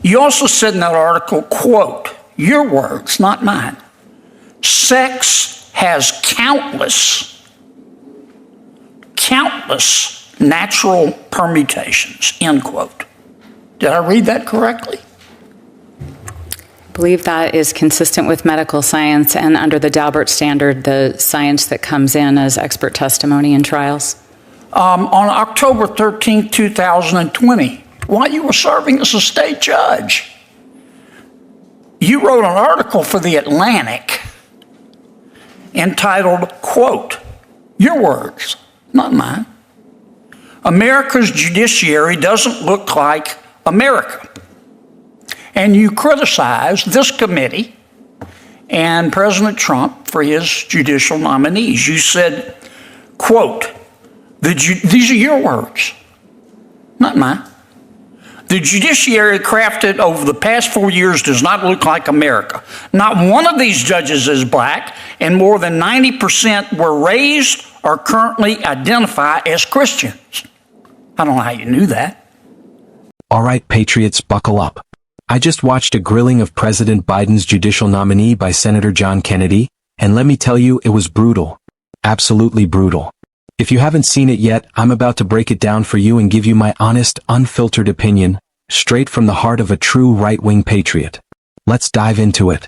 You also said in that article, quote, your words, not mine, sex has countless natural permutations, end quote. Did I read that correctly? I believe that is consistent with medical science and under the Daubert standard, the science that comes in as expert testimony in trials. On October 13, 2020, while you were serving as a state judge, you wrote an article for The Atlantic entitled, quote, your words, not mine, America's judiciary doesn't look like America. And you criticized this committee and President Trump for his judicial nominees. You said, quote, these are your words, not mine. The judiciary crafted over the past 4 years does not look like America. Not one of these judges is black, and more than 90% were raised or currently identify as Christians. I don't know how you knew that. All right, patriots, buckle up. I just watched a grilling of President Biden's judicial nominee by Senator John Kennedy, and let me tell you, it was brutal. Absolutely brutal. If you haven't seen it yet, I'm about to break it down for you and give you my honest, unfiltered opinion, straight from the heart of a true right-wing patriot. Let's dive into it.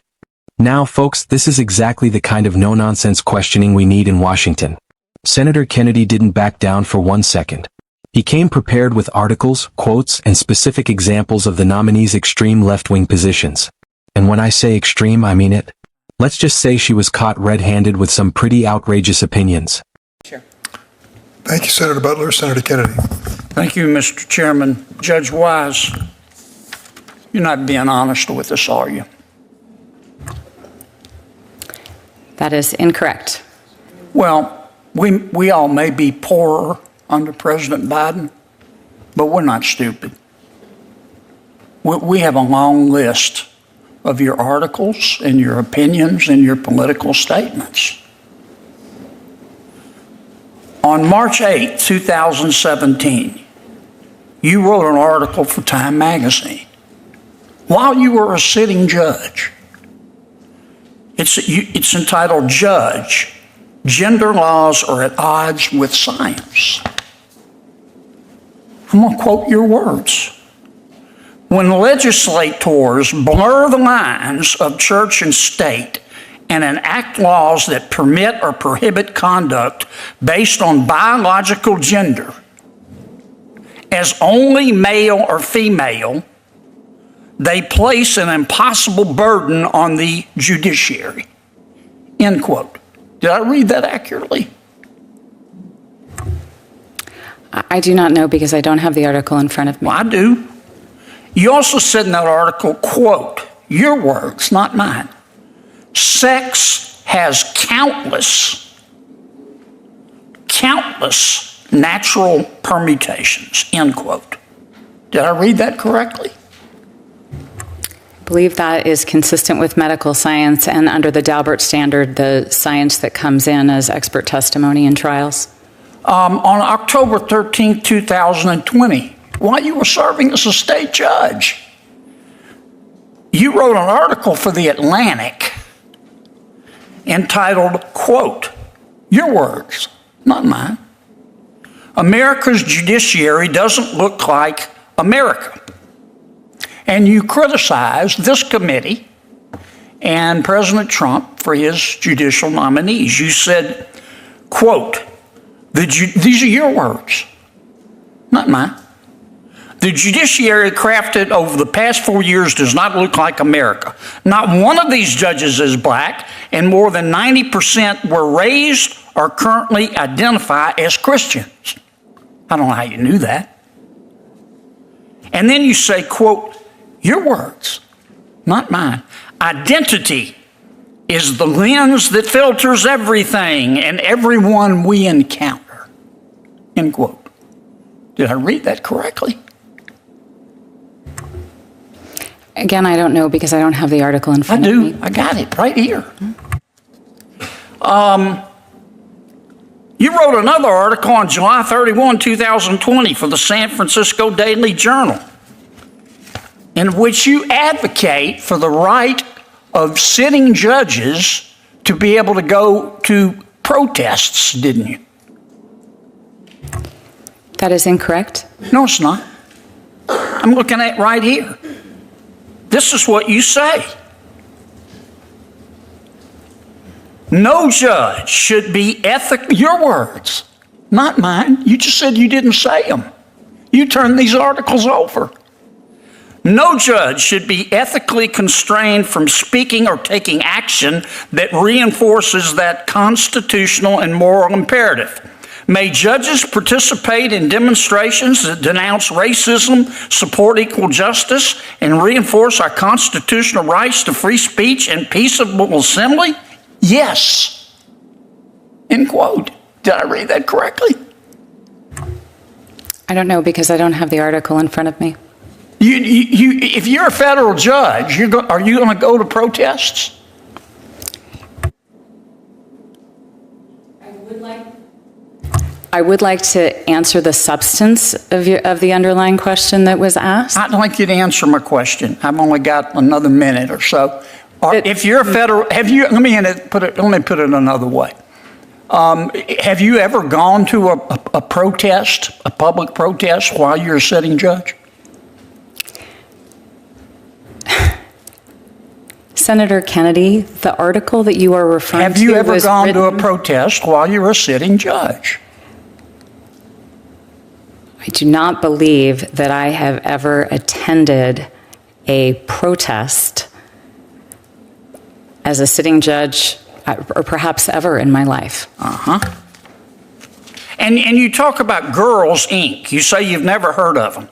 Now, folks, this is exactly the kind of no-nonsense questioning we need in Washington. Senator Kennedy didn't back down for 1 second. He came prepared with articles, quotes, and specific examples of the nominee's extreme left-wing positions. And when I say extreme, I mean it. Let's just say she was caught red-handed with some pretty outrageous opinions. Sure. Thank you, Senator Butler. Senator Kennedy. Thank you, Mr. Chairman. Judge Wise, you're not being honest with us, are you? That is incorrect. Well, we all may be poorer under President Biden, but we're not stupid. We have a long list of your articles and your opinions and your political statements. On March 8, 2017, you wrote an article for Time magazine while you were a sitting judge. It's entitled, Judge, Gender Laws Are at Odds with Science. I'm going to quote your words. When legislators blur the lines of church and state and enact laws that permit or prohibit conduct based on biological gender as only male or female, they place an impossible burden on the judiciary. End quote. Did I read that accurately? I do not know because I don't have the article in front of me. Well, I do. You also said in that article, quote, your words, not mine, sex has countless natural permutations, end quote. Did I read that correctly? I believe that is consistent with medical science and under the Daubert standard, the science that comes in as expert testimony in trials. On October 13, 2020, while you were serving as a state judge, you wrote an article for The Atlantic entitled, quote, your words, not mine, America's judiciary doesn't look like America. And you criticized this committee and President Trump for his judicial nominees. You said, quote, these are your words, not mine. The judiciary crafted over the past 4 years does not look like America. Not one of these judges is black, and more than 90% were raised or currently identify as Christians. I don't know how you knew that. And then you say, quote, your words, not mine. Identity is the lens that filters everything and everyone we encounter. End quote. Did I read that correctly? Again, I don't know because I don't have the article in front of me. I do. I got it right here. You wrote another article on July 31, 2020 for the San Francisco Daily Journal in which you advocate for the right of sitting judges to be able to go to protests, didn't you? That is incorrect. No, it's not. I'm looking at it right here. This is what you say. No judge should be your words, not mine. You just said you didn't say them. You turned these articles over. No judge should be ethically constrained from speaking or taking action that reinforces that constitutional and moral imperative. May judges participate in demonstrations that denounce racism, support equal justice, and reinforce our constitutional rights to free speech and peaceable assembly? Yes. End quote. Did I read that correctly? I don't know because I don't have the article in front of me. If you're a federal judge, are you going to go to protests? I would like to answer the substance of the underlying question that was asked. I'd like you to answer my question. I've only got another minute or so. If you're a federal, let me put it another way. Have you ever gone to a protest, a public protest, while you're a sitting judge? Senator Kennedy, the article that you are referring to Have you ever was gone to a written- protest while you're a sitting judge? I do not believe that I have ever attended a protest as a sitting judge, or perhaps ever in my life. And you talk about Girls Inc. You say you've never heard of them.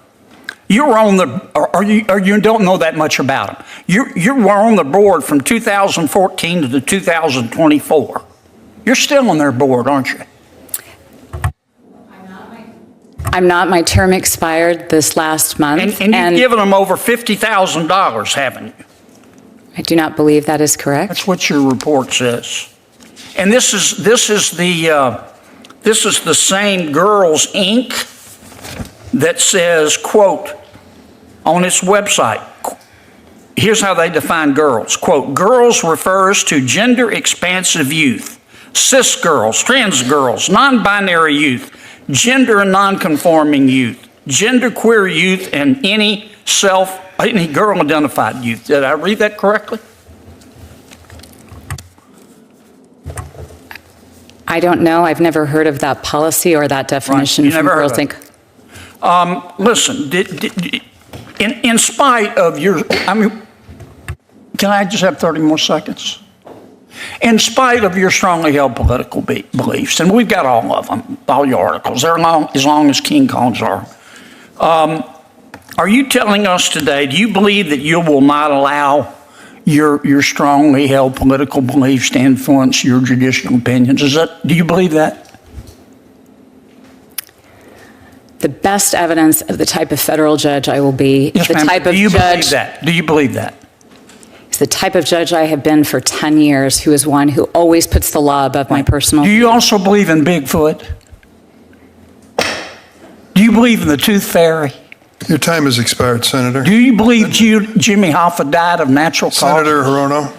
You were on or you don't know that much about them. You were on the board from 2014 to 2024. You're still on their board, aren't you? I'm not. My term expired this last month. And you've given them over $50,000, haven't you? I do not believe that is correct. That's what your report says. And this is the same Girls Inc. that says, quote, on its website, here's how they define girls. Quote, girls refers to gender expansive youth, cis girls, trans girls, non-binary youth, gender and non-conforming youth, genderqueer youth, and any girl-identified youth. Did I read that correctly? I don't know. I've never heard of that policy or that definition Right. You from never heard Girls of it. Inc. Listen, in spite of your, can I just have 30 more seconds? In spite of your strongly held political beliefs, and we've got all of them, all your articles, they're as long as King Kong's are you telling us today, do you believe that you will not allow your strongly held political beliefs to influence your judicial opinions? Do you believe that? The best evidence of the type of federal judge I will be, Yes, the ma'am. type of Do you believe judge, that? Do you believe that? is the type of judge I have been for 10 years, who is one who always puts the law above my personal. Do you also believe in Bigfoot? Do you believe in the Tooth Fairy? Your time has expired, Senator. Do you believe Jimmy Hoffa died of natural causes? Senator Hirono.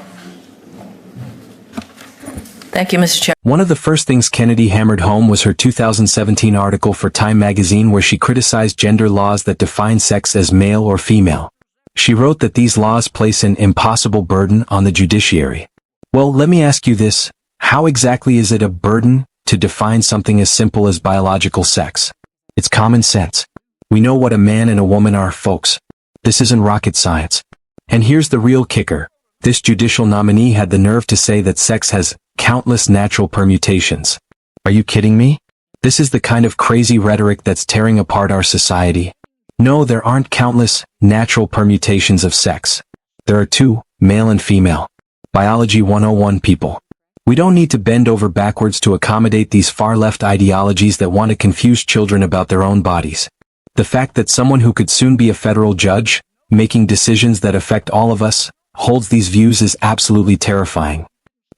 Thank you, Mr. Chair. One of the first things Kennedy hammered home was her 2017 article for Time magazine where she criticized gender laws that define sex as male or female. She wrote that these laws place an impossible burden on the judiciary. Well, let me ask you this. How exactly is it a burden to define something as simple as biological sex? It's common sense. We know what a man and a woman are, folks. This isn't rocket science. And here's the real kicker. This judicial nominee had the nerve to say that sex has countless natural permutations. Are you kidding me? This is the kind of crazy rhetoric that's tearing apart our society. No, there aren't countless natural permutations of sex. There are two, male and female. Biology 101 people. We don't need to bend over backwards to accommodate these far-left ideologies that want to confuse children about their own bodies. The fact that someone who could soon be a federal judge, making decisions that affect all of us, holds these views is absolutely terrifying.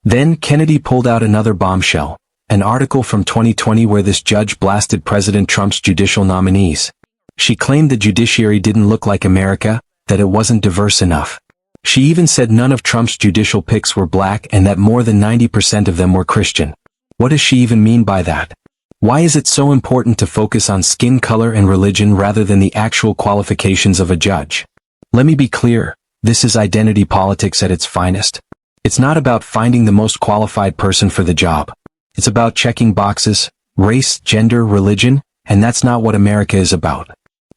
Then Kennedy pulled out another bombshell, an article from 2020 where this judge blasted President Trump's judicial nominees. She claimed the judiciary didn't look like America, that it wasn't diverse enough. She even said none of Trump's judicial picks were black and that more than 90% of them were Christian. What does she even mean by that? Why is it so important to focus on skin color and religion rather than the actual qualifications of a judge? Let me be clear, this is identity politics at its finest. It's not about finding the most qualified person for the job. It's about checking boxes, race, gender, religion, and that's not what America is about.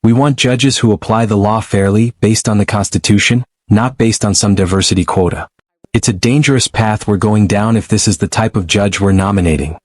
We want judges who apply the law fairly, based on the Constitution, not based on some diversity quota. It's a dangerous path we're going down if this is the type of judge we're nominating.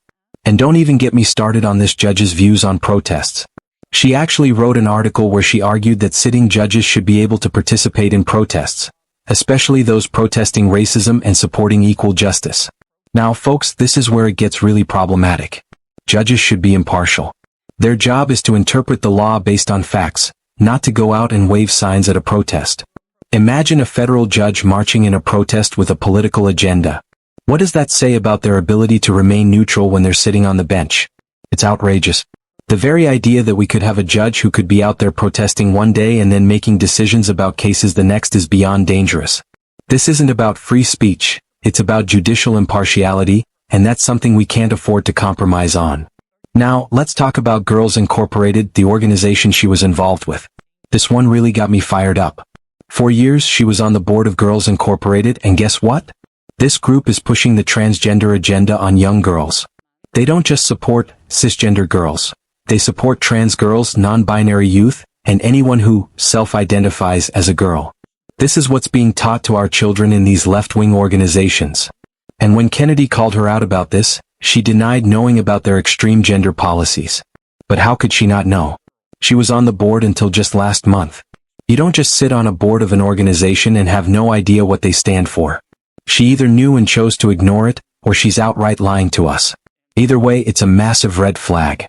And don't even get me started on this judge's views on protests. She actually wrote an article where she argued that sitting judges should be able to participate in protests, especially those protesting racism and supporting equal justice. Now, folks, this is where it gets really problematic. Judges should be impartial. Their job is to interpret the law based on facts, not to go out and wave signs at a protest. Imagine a federal judge marching in a protest with a political agenda. What does that say about their ability to remain neutral when they're sitting on the bench? It's outrageous. The very idea that we could have a judge who could be out there protesting one day and then making decisions about cases the next is beyond dangerous. This isn't about free speech, it's about judicial impartiality, and that's something we can't afford to compromise on. Now, let's talk about Girls Incorporated, the organization she was involved with. This one really got me fired up. For years, she was on the board of Girls Incorporated, and guess what? This group is pushing the transgender agenda on young girls. They don't just support cisgender girls. They support trans girls, non-binary youth, and anyone who self-identifies as a girl. This is what's being taught to our children in these left-wing organizations. And when Kennedy called her out about this, she denied knowing about their extreme gender policies. But how could she not know? She was on the board until just last month. You don't just sit on a board of an organization and have no idea what they stand for. She either knew and chose to ignore it, or she's outright lying to us. Either way, it's a massive red flag.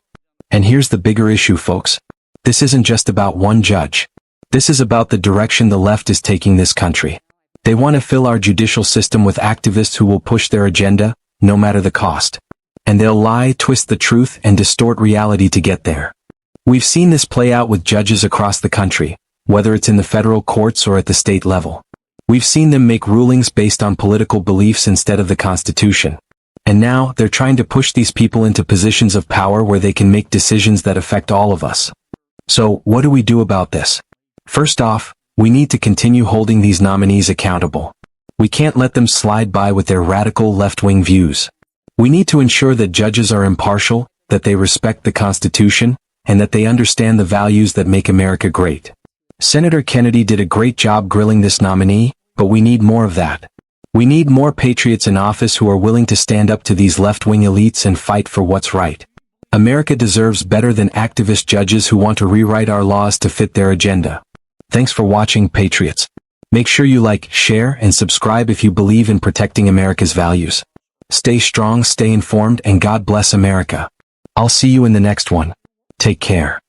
And here's the bigger issue, folks. This isn't just about one judge. This is about the direction the left is taking this country. They want to fill our judicial system with activists who will push their agenda, no matter the cost. And they'll lie, twist the truth, and distort reality to get there. We've seen this play out with judges across the country, whether it's in the federal courts or at the state level. We've seen them make rulings based on political beliefs instead of the Constitution. And now, they're trying to push these people into positions of power where they can make decisions that affect all of us. So, what do we do about this? First off, we need to continue holding these nominees accountable. We can't let them slide by with their radical left-wing views. We need to ensure that judges are impartial, that they respect the Constitution, and that they understand the values that make America great. Senator Kennedy did a great job grilling this nominee, but we need more of that. We need more patriots in office who are willing to stand up to these left-wing elites and fight for what's right. America deserves better than activist judges who want to rewrite our laws to fit their agenda. Thanks for watching, Patriots. Make sure you like, share, and subscribe if you believe in protecting America's values. Stay strong, stay informed, and God bless America. I'll see you in the next one. Take care.